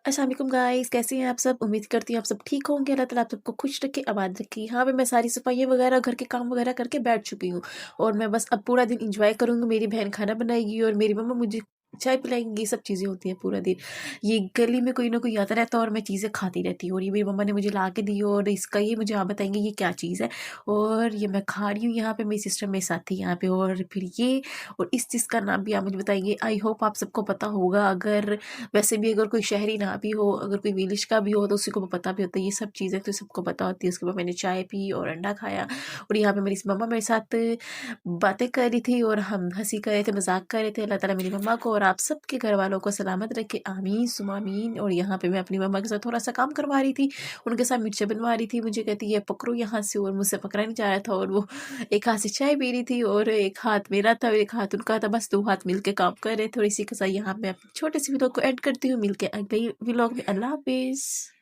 अस्सलाम वालेकुम गाइस, कैसे हैं आप सब? उम्मीद करती हूँ आप सब ठीक होंगे। अल्लाह ताला आप सबको खुश रखे, आबाद रखे। यहाँ पे मैं सारी सफाइयाँ वगैरह, घर के काम वगैरह करके बैठ चुकी हूँ और मैं बस अब पूरा दिन एंजॉय करूँगी। मेरी बहन खाना बनाएगी और मेरी मम्मा मुझे चाय पिलाएंगी। ये सब चीज़ें होती हैं पूरा दिन। ये गली में कोई ना कोई आता रहता है और मैं चीज़ें खाती रहती हूँ और ये मेरी मम्मा ने मुझे ला के दी और इसका ये मुझे आप बताएंगे ये क्या चीज़ है और ये मैं खा रही हूँ। यहाँ पे मेरी सिस्टर मेरे साथ थी यहाँ पे और फिर ये और इस चीज़ का नाम भी आप मुझे बताएंगे। आई होप आप सबको पता होगा। अगर वैसे भी अगर कोई शहरी ना भी हो, अगर कोई विलेज का भी हो तो उसी को पता भी होता है ये सब चीज़ें, तो सबको पता होती है। उसके बाद मैंने चाय पी और अंडा खाया और यहाँ पे मेरी मम्मा मेरे साथ बातें कर रही थी और हम हंसी कर रहे थे, मजाक कर रहे थे। अल्लाह ताला मेरी मम्मा को और आप सबके घर वालों को सलामत रखे, आमीन सुमा आमीन। और यहाँ पे मैं अपनी मम्मा के साथ थोड़ा सा काम करवा रही थी, उनके साथ मिर्चें बनवा रही थी। मुझे कहती है पकड़ो यहाँ से, और मुझसे पकड़ा नहीं जा रहा था और वो एक हाथ से चाय पी रही थी और एक हाथ मेरा था और एक हाथ उनका था। बस दो हाथ मिलके काम कर रहे थे और इसी के साथ यहाँ मैं अपने छोटे से व्लॉग को एड करती हूँ। मिलके अगले व्लॉग में। अल्लाह हाफिज़।